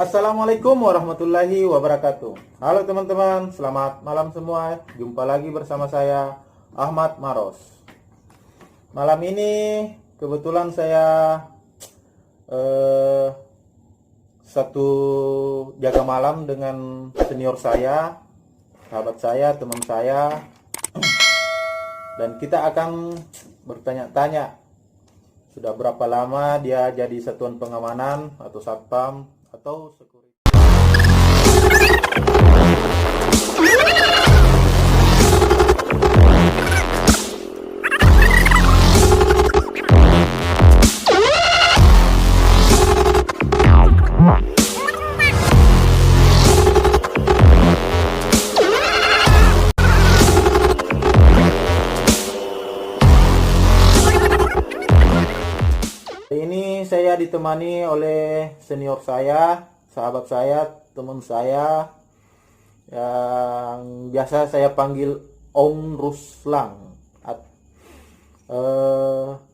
Assalamualaikum warahmatullahi wabarakatuh. Halo teman-teman, selamat malam semua. Jumpa lagi bersama saya Ahmad Maros. Malam ini kebetulan saya satu jaga malam dengan senior saya, sahabat saya, teman saya, dan kita akan bertanya-tanya sudah berapa lama dia jadi satuan pengamanan atau satpam atau security. Ini saya ditemani oleh senior saya, sahabat saya, teman saya yang biasa saya panggil Om Ruslang.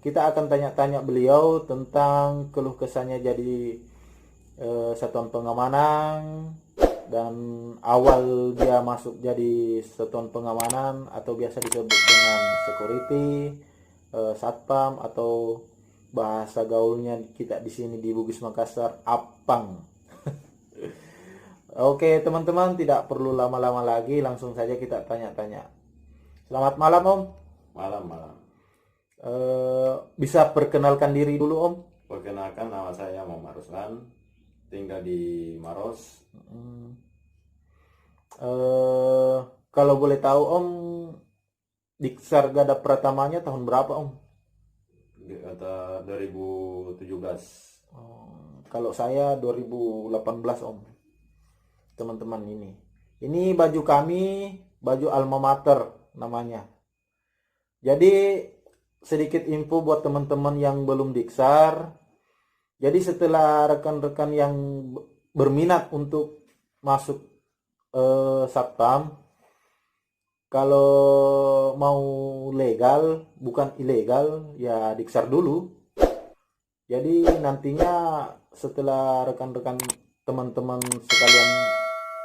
Kita akan tanya-tanya beliau tentang keluh kesahnya jadi satuan pengamanan dan awal dia masuk jadi satuan pengamanan atau biasa disebut dengan security, satpam atau bahasa gaulnya kita di sini di Bugis Makassar apang. Oke teman-teman, tidak perlu lama-lama lagi, langsung saja kita tanya-tanya. Selamat malam Om. Malam. Bisa perkenalkan diri dulu Om? Perkenalkan, nama saya Muhammad Ruslan, tinggal di Maros. Kalau boleh tahu Om, Diksar Gada Pratamanya tahun berapa Om? Di kata 2017. Kalau saya 2018 Om. Teman-teman ini baju kami, baju alma mater namanya. Jadi sedikit info buat teman-teman yang belum diksar. Jadi setelah rekan-rekan yang berminat untuk masuk satpam, kalau mau legal bukan ilegal ya diksar dulu. Jadi nantinya setelah rekan-rekan teman-teman sekalian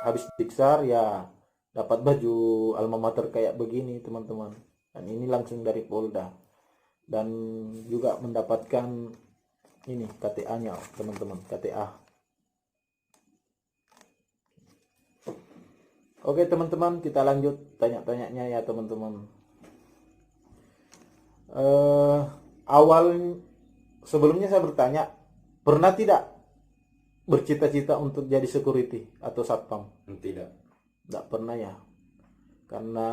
habis diksar ya dapat baju alma mater kayak begini teman-teman. Dan ini langsung dari Polda. Dan juga mendapatkan ini KTA-nya teman-teman, KTA. Oke teman-teman, kita lanjut tanya-tanyanya ya teman-teman. Awal sebelumnya saya bertanya, pernah tidak bercita-cita untuk jadi security atau satpam? Tidak pernah ya. Karena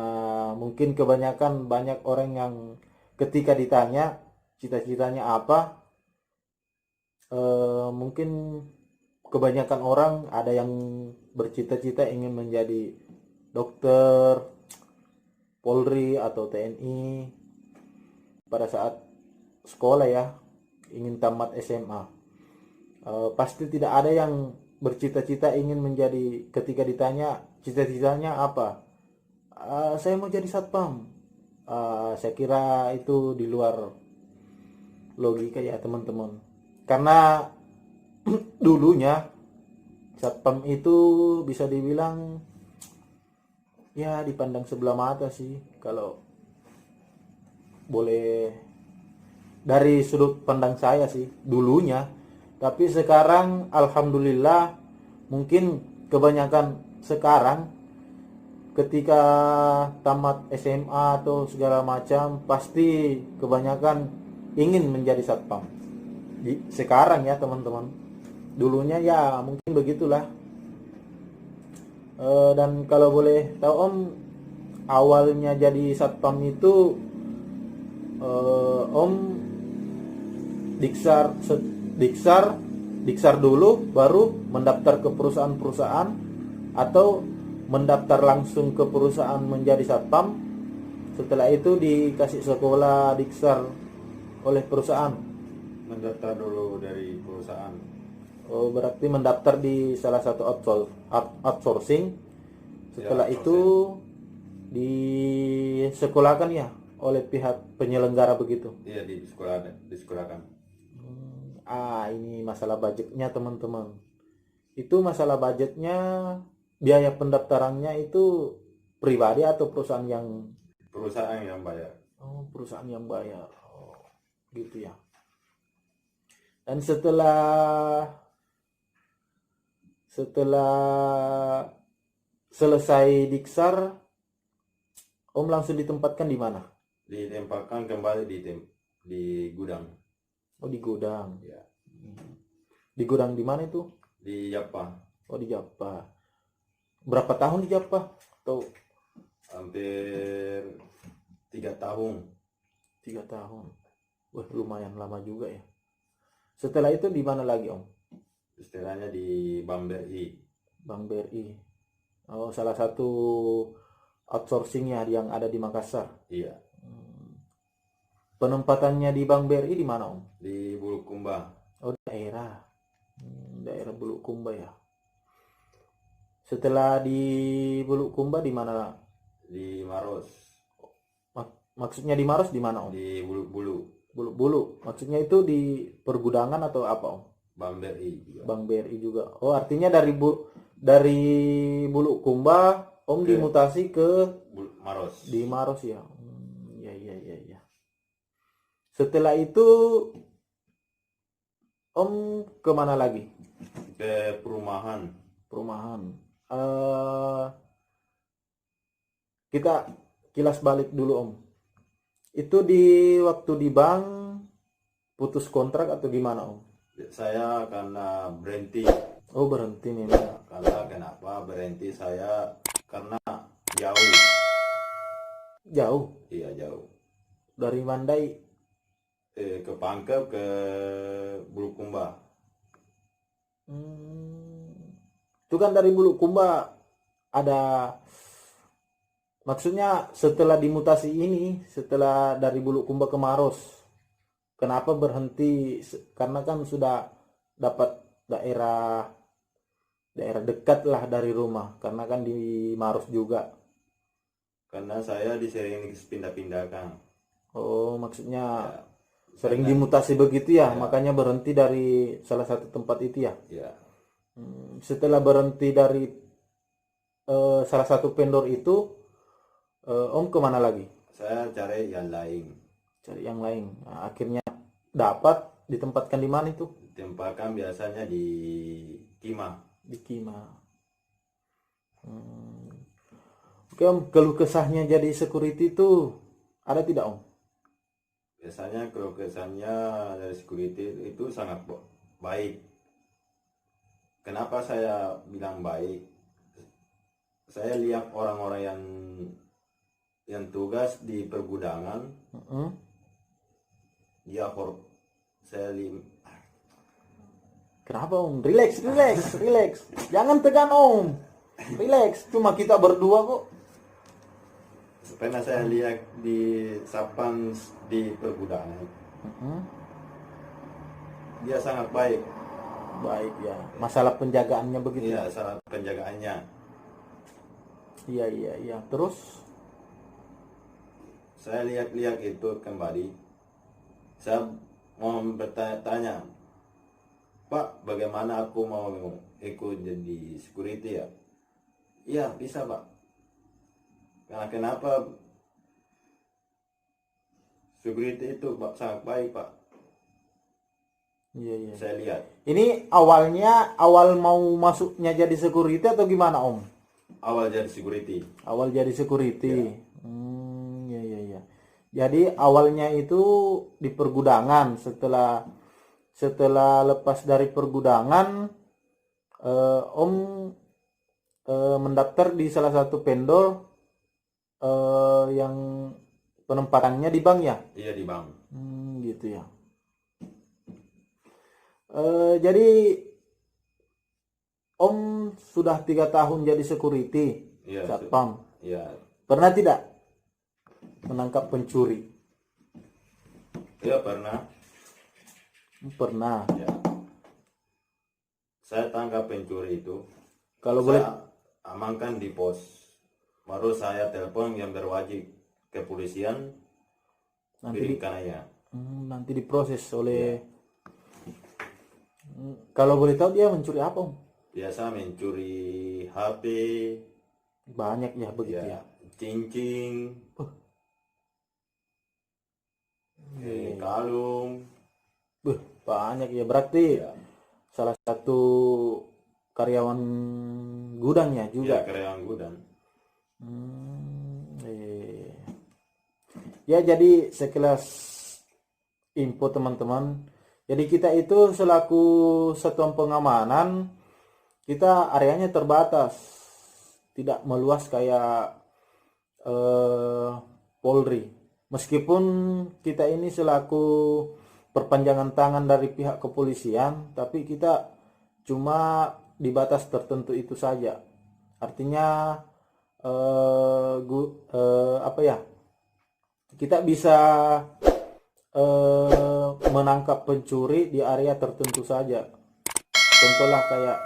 mungkin kebanyakan banyak orang yang ketika ditanya cita-citanya apa, mungkin kebanyakan orang ada yang bercita-cita ingin menjadi dokter, Polri atau TNI pada saat sekolah ya, ingin tamat SMA. Pasti tidak ada yang bercita-cita ingin menjadi, ketika ditanya cita-citanya apa, saya mau jadi satpam. Saya kira itu di luar logika ya teman-teman, karena dulunya satpam itu bisa dibilang ya dipandang sebelah mata sih, kalau boleh dari sudut pandang saya sih dulunya. Tapi sekarang alhamdulillah, mungkin kebanyakan sekarang ketika tamat SMA atau segala macam pasti kebanyakan ingin menjadi satpam. Sekarang ya teman-teman. Dulunya ya mungkin begitulah. Dan kalau boleh tahu Om, awalnya jadi satpam itu Om diksar dulu baru mendaftar ke perusahaan-perusahaan atau mendaftar langsung ke perusahaan menjadi satpam, setelah itu dikasih sekolah diksar oleh perusahaan? Mendaftar dulu dari perusahaan. Oh, berarti mendaftar di salah satu outsourcing, setelah Ya, itu disekolahkan ya oleh pihak penyelenggara begitu. Iya, disekolahkan. Ini masalah budgetnya teman-teman. Itu masalah budgetnya, biaya pendaftarannya itu pribadi atau perusahaan yang Perusahaan yang bayar. perusahaan yang bayar. Oh, gitu ya. Dan setelah selesai diksar, Om langsung ditempatkan di mana? Ditempatkan kembali di gudang. Oh, di gudang. Ya, Di gudang di mana itu? di Japa. Oh, di Japa. Berapa tahun di Japa? Atau Hampir 3 tahun. 3 tahun? Wah, lumayan lama juga ya. Setelah itu di mana lagi, Om? Istilahnya di Bank BRI. Bank BRI. Oh, salah satu outsourcingnya yang ada di Makassar. Iya, Penempatannya di Bank BRI di mana, Om? di Bulukumba. Oh, daerah. Daerah Bulukumba ya. Setelah di Bulukumba di mana? Di Maros. Maksudnya di Maros di mana, Om? Di Bulu-Bulu. Bulu. Maksudnya itu di pergudangan atau apa, Om? Bank BRI juga. Bank BRI juga. Oh, artinya dari Bulukumba Om dimutasi ke Maros. di Maros ya. Ya. Setelah itu Om kemana lagi? Ke perumahan. Kita kilas balik dulu, Om. Itu di waktu di bank putus kontrak atau gimana, Om? Saya karena berhenti. Oh, berhenti memang. Karena kenapa berhenti saya? Karena jauh. Jauh Iya, jauh. dari Mandai. Ke Pangkep, ke Bulukumba. Itu kan dari Bulukumba ada, maksudnya setelah dimutasi ini, setelah dari Bulukumba ke Maros, kenapa berhenti? Karena kan sudah dapat daerah dekat lah dari rumah, karena kan di Maros juga. Karena saya disering pindah-pindahkan. Oh, maksudnya Ya, sering dimutasi begitu ya, makanya berhenti dari salah satu tempat itu ya. ya. Setelah berhenti dari salah satu vendor itu, Om kemana lagi? Saya cari yang lain. Cari yang lain. Nah, akhirnya dapat ditempatkan di mana itu? Tempatkan biasanya di Kima. Di Kima. Oke, Om, keluh kesahnya jadi security itu ada tidak, Om? Biasanya kalau kesannya dari security itu sangat baik. Kenapa saya bilang baik? Saya lihat orang-orang yang tugas di pergudangan, saya lihat. Kenapa, Om? Relax. Jangan tegang, Om. Relax. Cuma kita berdua kok. Pernah saya lihat di sapang di pergudangan. Dia sangat baik. Baik ya. Masalah penjagaannya begitu. Iya, salah penjagaannya. Iya. Terus Saya lihat itu kembali. Saya mau bertanya, Pak, bagaimana aku mau ikut jadi security ya? Iya, bisa, Pak. Karena kenapa? Security itu sangat baik, Pak. iya. Saya lihat. Ini awal mau masuknya jadi security atau gimana, Om? Awal jadi security. Awal jadi security. Iya. Jadi awalnya itu di pergudangan. Setelah lepas dari pergudangan, Om mendaftar di salah satu vendor yang penempatannya di bank ya. Iya, di bank. Gitu ya. Jadi Om sudah 3 tahun jadi security, Iya, satpam. Iya. Pernah tidak menangkap pencuri? Iya, pernah. Pernah. Ya. Saya tangkap pencuri itu. Kalau Saya boleh, amankan di pos. Baru saya telepon yang berwajib kepolisian. Berikan aja. nanti diproses oleh. Kalau boleh tahu dia mencuri apa, Om? biasa mencuri HP, Banyak ya begitu ya. ya, cincin, kalung, Banyak ya, berarti ya, salah satu karyawan gudangnya ya juga. karyawan gudang. Iya. Ya, jadi sekilas info teman-teman. Jadi kita itu selaku satuan pengamanan, kita areanya terbatas, tidak meluas kayak Polri. Meskipun kita ini selaku perpanjangan tangan dari pihak kepolisian, tapi kita cuma di batas tertentu itu saja. Artinya apa ya? Kita bisa menangkap pencuri di area tertentu saja. Contohlah kayak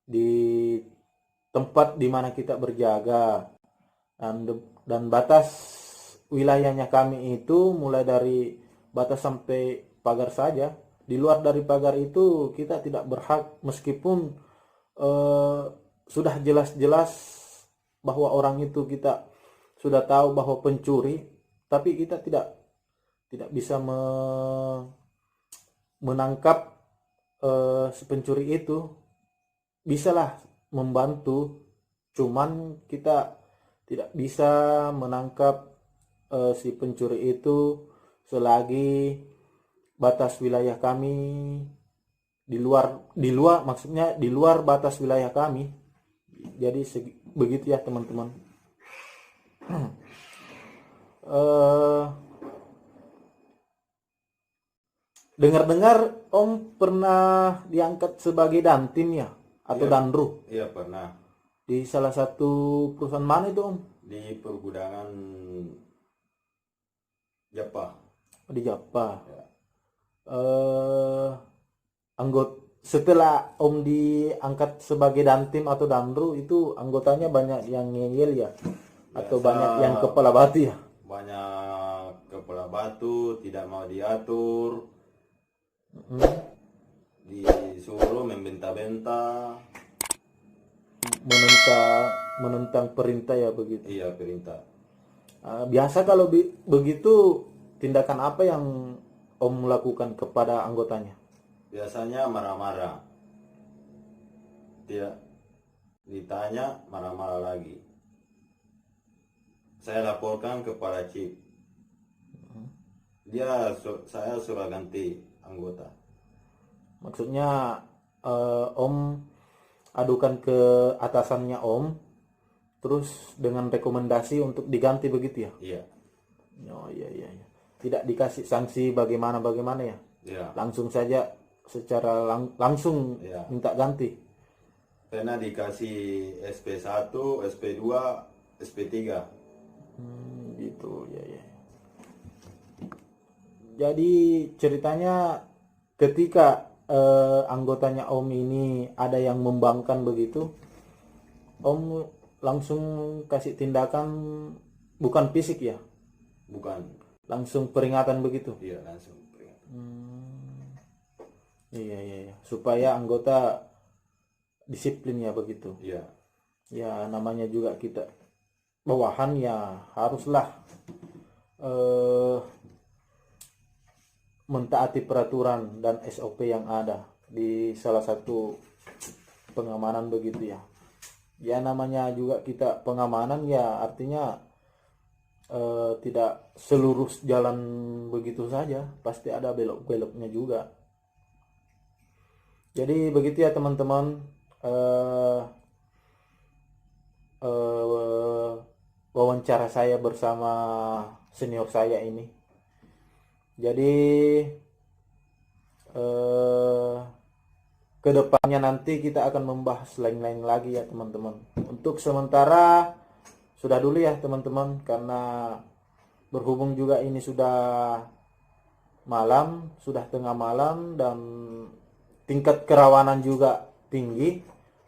di tempat di mana kita berjaga, dan batas wilayahnya kami itu mulai dari batas sampai pagar saja. Di luar dari pagar itu kita tidak berhak, meskipun sudah jelas-jelas bahwa orang itu kita sudah tahu bahwa pencuri, tapi kita tidak bisa menangkap si pencuri itu. Bisalah membantu, cuman kita tidak bisa menangkap si pencuri itu selagi batas wilayah kami di luar maksudnya di luar batas wilayah kami. Jadi begitu ya teman-teman. Dengar-dengar Om pernah diangkat sebagai dantim ya, atau Iya. danru Iya pernah di salah satu perusahaan mana itu Om? di pergudangan Japa. Di Japa. Ya. Setelah Om diangkat sebagai dantim atau danru, itu anggotanya banyak yang ngeyel ya, atau Biasa banyak yang kepala batu ya? banyak kepala batu, tidak mau diatur, disuruh membenta-benta. Menentang perintah ya begitu. Iya, perintah. Biasa kalau begitu, tindakan apa yang Om lakukan kepada anggotanya? Biasanya marah-marah, tidak ditanya marah-marah lagi. Saya laporkan kepada chief, saya suruh ganti anggota. Maksudnya Om adukan ke atasannya Om, terus dengan rekomendasi untuk diganti begitu ya? Iya. Oh iya. Tidak dikasih sanksi bagaimana ya? Iya. Langsung saja secara langsung Iya. minta ganti. Pernah dikasih SP1, SP2, SP3. Gitu ya. Jadi ceritanya ketika anggotanya Om ini ada yang membangkang begitu, Om langsung kasih tindakan, bukan fisik ya? Bukan. Langsung peringatan begitu? Iya, langsung peringatan. Iya. Supaya anggota disiplin ya begitu. Iya. Ya namanya juga kita bawahan ya, haruslah mentaati peraturan dan SOP yang ada di salah satu pengamanan begitu ya. Ya namanya juga kita pengamanan ya, artinya tidak seluruh jalan begitu saja, pasti ada belok-beloknya juga. Jadi begitu ya teman-teman, wawancara saya bersama senior saya ini. Jadi kedepannya nanti kita akan membahas lain-lain lagi ya teman-teman. Untuk sementara sudah dulu ya teman-teman, karena berhubung juga ini sudah malam, sudah tengah malam, dan tingkat kerawanan juga tinggi,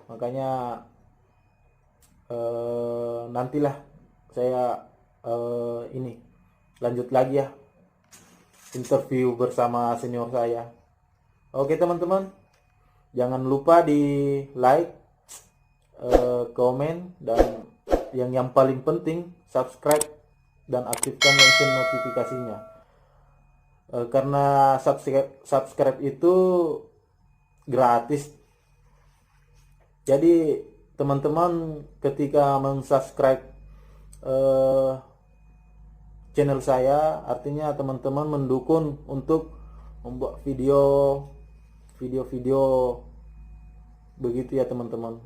makanya nantilah saya ini lanjut lagi ya interview bersama senior saya. Oke teman-teman, Jangan lupa di like, komen, dan yang paling penting subscribe dan aktifkan lonceng notifikasinya. Karena subscribe itu gratis. Jadi teman-teman ketika mensubscribe channel saya, artinya teman-teman mendukung untuk membuat video-video begitu ya teman-teman.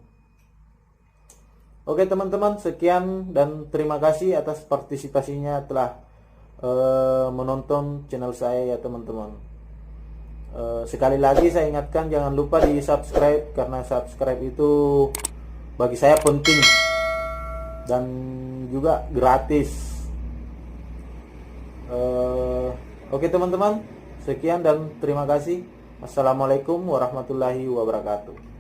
Oke teman-teman, sekian dan terima kasih atas partisipasinya telah menonton channel saya ya teman-teman. Sekali lagi saya ingatkan, jangan lupa di subscribe, karena subscribe itu bagi saya penting dan juga gratis. Oke teman-teman, sekian dan terima kasih. Assalamualaikum warahmatullahi wabarakatuh.